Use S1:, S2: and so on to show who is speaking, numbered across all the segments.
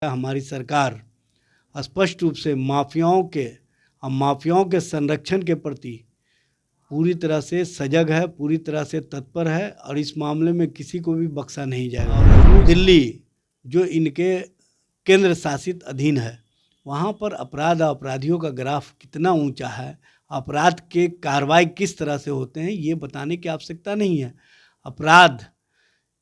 S1: हमारी सरकार स्पष्ट रूप से माफियाओं के संरक्षण के प्रति पूरी तरह से सजग है, पूरी तरह से तत्पर है और इस मामले में किसी को भी बख्शा नहीं जाएगा। दिल्ली जो इनके केंद्र शासित अधीन है, वहाँ पर अपराध और अपराधियों का ग्राफ कितना ऊंचा है, अपराध के कार्रवाई किस तरह से होते हैं, ये बताने की आवश्यकता नहीं है। अपराध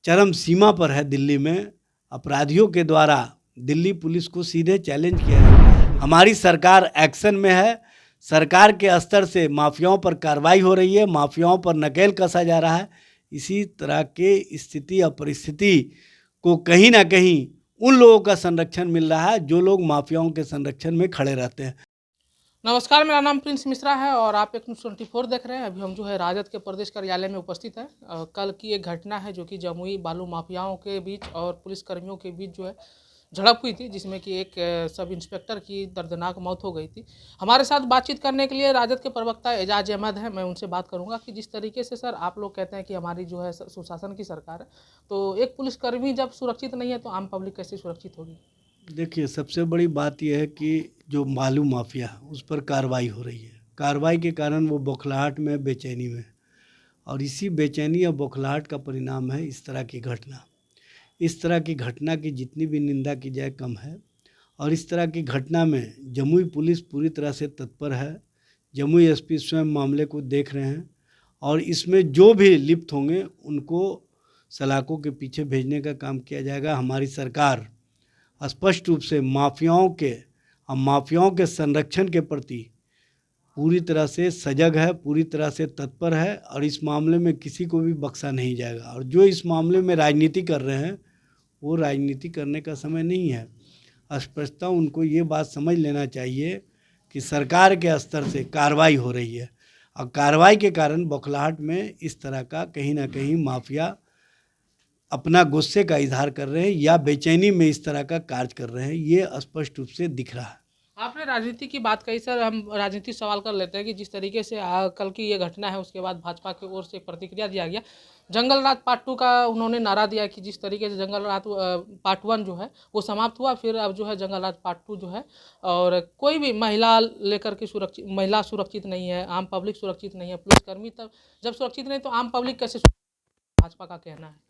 S1: चरम सीमा पर है दिल्ली में। अपराधियों के द्वारा दिल्ली पुलिस को सीधे चैलेंज किया जाता है। हमारी सरकार एक्शन में है। सरकार के स्तर से माफियाओं पर कार्रवाई हो रही है, माफियाओं पर नकेल कसा जा रहा है। इसी तरह के स्थिति और परिस्थिति को कहीं ना कहीं उन लोगों का संरक्षण मिल रहा है जो लोग माफियाओं के संरक्षण में खड़े रहते हैं।
S2: नमस्कार, मेरा नाम प्रिंस मिश्रा है और आप एक न्यूज़ 24 देख रहे हैं। अभी हम जो है राजद के प्रदेश कार्यालय में उपस्थित हैं। कल की एक घटना है जो कि जमुई बालू माफियाओं के बीच और पुलिसकर्मियों के बीच जो है झड़प हुई थी, जिसमें कि एक सब इंस्पेक्टर की दर्दनाक मौत हो गई थी। हमारे साथ बातचीत करने के लिए राजद के प्रवक्ता एजाज अहमद हैं। मैं उनसे बात करूंगा कि जिस तरीके से सर आप लोग कहते हैं कि हमारी जो है सुशासन की सरकार है, तो एक पुलिसकर्मी जब सुरक्षित नहीं है तो आम पब्लिक कैसे सुरक्षित होगी?
S1: देखिए, सबसे बड़ी बात यह है कि जो मालू माफिया है उस पर कार्रवाई हो रही है। कार्रवाई के कारण वो बौखलाहट में, बेचैनी में, और इसी बेचैनी और बौखलाहट का परिणाम है इस तरह की घटना। इस तरह की घटना की जितनी भी निंदा की जाए कम है। और इस तरह की घटना में जमुई पुलिस पूरी तरह से तत्पर है। जमुई एसपी स्वयं मामले को देख रहे हैं और इसमें जो भी लिप्त होंगे उनको सलाखों के पीछे भेजने का काम किया जाएगा। हमारी सरकार स्पष्ट रूप से माफियाओं के संरक्षण के प्रति पूरी तरह से सजग है, पूरी तरह से तत्पर है और इस मामले में किसी को भी बख्शा नहीं जाएगा। और जो इस मामले में राजनीति कर रहे हैं वो राजनीति करने का समय नहीं है। स्पष्टता उनको ये बात समझ लेना चाहिए कि सरकार के स्तर से कार्रवाई हो रही है और कार्रवाई के कारण बौखलाहट में इस तरह का कहीं ना कहीं माफिया अपना गुस्से का इजहार कर रहे हैं या बेचैनी में इस तरह का कार्य कर रहे हैं, ये स्पष्ट रूप से दिख रहा है।
S2: आपने राजनीति की बात कही सर, हम राजनीति सवाल कर लेते हैं कि जिस तरीके से कल की ये घटना है उसके बाद भाजपा की ओर से प्रतिक्रिया दिया गया। जंगल राज पार्ट 2 का उन्होंने नारा दिया कि जिस तरीके से जंगल राज पार्ट 1 जो है वो समाप्त हुआ, फिर अब जो है जंगल राज पार्ट 2 जो है, और कोई भी महिला लेकर के महिला सुरक्षित नहीं है, आम पब्लिक सुरक्षित नहीं है, पुलिसकर्मी तब जब सुरक्षित नहीं तो आम पब्लिक कैसे? भाजपा का कहना है।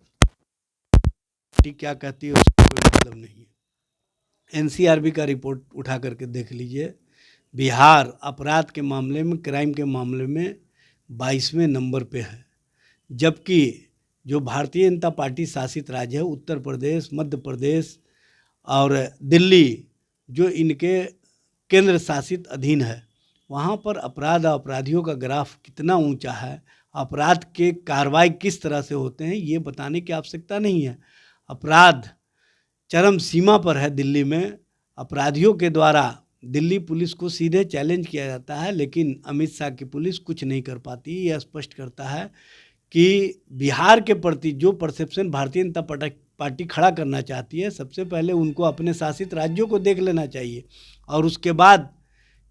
S1: क्या कहती है उसका कोई मतलब नहीं है। एनसीआरबी का रिपोर्ट उठा करके देख लीजिए। बिहार अपराध के मामले में, क्राइम के मामले में 22वें नंबर पे है, जबकि जो भारतीय जनता पार्टी शासित राज्य है उत्तर प्रदेश, मध्य प्रदेश और दिल्ली जो इनके केंद्र शासित अधीन है, वहाँ पर अपराध और अपराधियों का ग्राफ कितना ऊंचा है, अपराध के कार्रवाई किस तरह से होते हैं, ये बताने की आवश्यकता नहीं है। अपराध चरम सीमा पर है दिल्ली में। अपराधियों के द्वारा दिल्ली पुलिस को सीधे चैलेंज किया जाता है, लेकिन अमित शाह की पुलिस कुछ नहीं कर पाती। यह स्पष्ट करता है कि बिहार के प्रति जो परसेप्शन भारतीय जनता पार्टी खड़ा करना चाहती है, सबसे पहले उनको अपने शासित राज्यों को देख लेना चाहिए और उसके बाद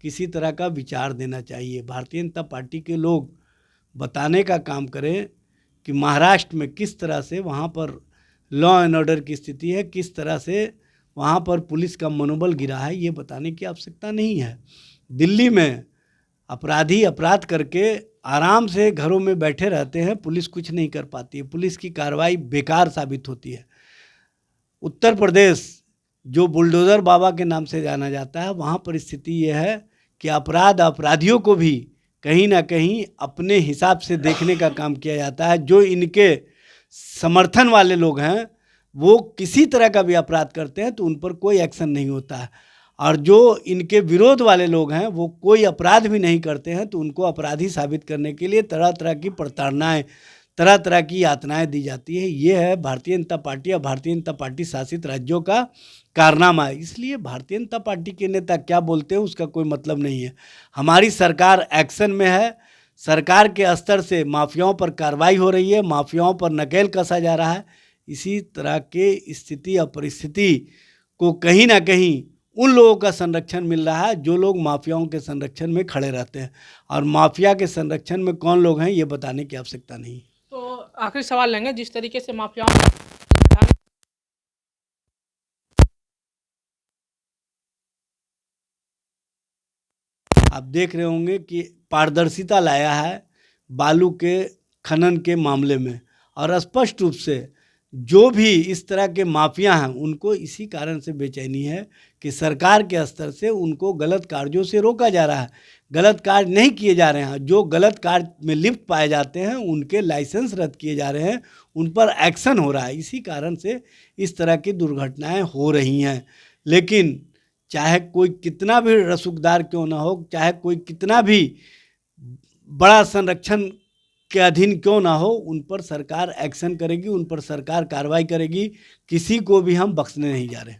S1: किसी तरह का विचार देना चाहिए। भारतीय जनता पार्टी के लोग बताने का काम करें कि महाराष्ट्र में किस तरह से वहाँ पर लॉ एंड ऑर्डर की स्थिति है, किस तरह से वहाँ पर पुलिस का मनोबल गिरा है, ये बताने की आवश्यकता नहीं है। दिल्ली में अपराधी अपराध करके आराम से घरों में बैठे रहते हैं, पुलिस कुछ नहीं कर पाती है, पुलिस की कार्रवाई बेकार साबित होती है। उत्तर प्रदेश जो बुलडोज़र बाबा के नाम से जाना जाता है, वहाँ पर स्थिति यह है कि अपराध अपराधियों को भी कहीं ना कहीं अपने हिसाब से देखने का काम किया जाता है। जो इनके समर्थन वाले लोग हैं वो किसी तरह का भी अपराध करते हैं तो उन पर कोई एक्शन नहीं होता है, और जो इनके विरोध वाले लोग हैं वो कोई अपराध भी नहीं करते हैं तो उनको अपराधी साबित करने के लिए तरह तरह की प्रताड़नाएं, तरह तरह की यातनाएं दी जाती है। ये है भारतीय जनता पार्टी और भारतीय जनता पार्टी शासित राज्यों का कारनामा है। इसलिए भारतीय जनता पार्टी के नेता क्या बोलते हैं उसका कोई मतलब नहीं है। हमारी सरकार एक्शन में है। सरकार के स्तर से माफियाओं पर कार्रवाई हो रही है, माफियाओं पर नकेल कसा जा रहा है। इसी तरह के स्थिति और परिस्थिति को कहीं ना कहीं उन लोगों का संरक्षण मिल रहा है जो लोग माफियाओं के संरक्षण में खड़े रहते हैं, और माफिया के संरक्षण में कौन लोग हैं ये बताने की आवश्यकता नहीं।
S2: तो आखिरी सवाल लेंगे, जिस तरीके से माफियाओं
S1: आप देख रहे होंगे कि पारदर्शिता लाया है बालू के खनन के मामले में, और स्पष्ट रूप से जो भी इस तरह के माफिया हैं उनको इसी कारण से बेचैनी है कि सरकार के स्तर से उनको गलत कार्यों से रोका जा रहा है। गलत कार्य नहीं किए जा रहे हैं, जो गलत कार्य में लिप्त पाए जाते हैं उनके लाइसेंस रद्द किए जा रहे हैं, उन पर एक्शन हो रहा है। इसी कारण से इस तरह की दुर्घटनाएं हो रही हैं। लेकिन चाहे कोई कितना भी रसूखदार क्यों ना हो, चाहे कोई कितना भी बड़ा संरक्षण के अधीन क्यों ना हो, उन पर सरकार एक्शन करेगी, उन पर सरकार कार्रवाई करेगी। किसी को भी हम बख्शने नहीं जा रहे।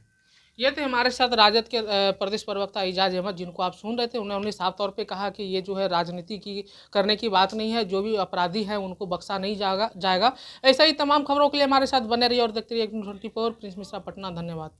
S2: ये थे हमारे साथ राजद के प्रदेश प्रवक्ता एजाज अहमद, जिनको आप सुन रहे थे। उन्होंने साफ तौर पे कहा कि ये जो है राजनीति की करने की बात नहीं है, जो भी अपराधी हैं उनको बख्शा नहीं जाएगा। ऐसा ही तमाम खबरों के लिए हमारे साथ बने रहिए और देखते रहिए News 24। प्रिंस मिश्रा, पटना। धन्यवाद।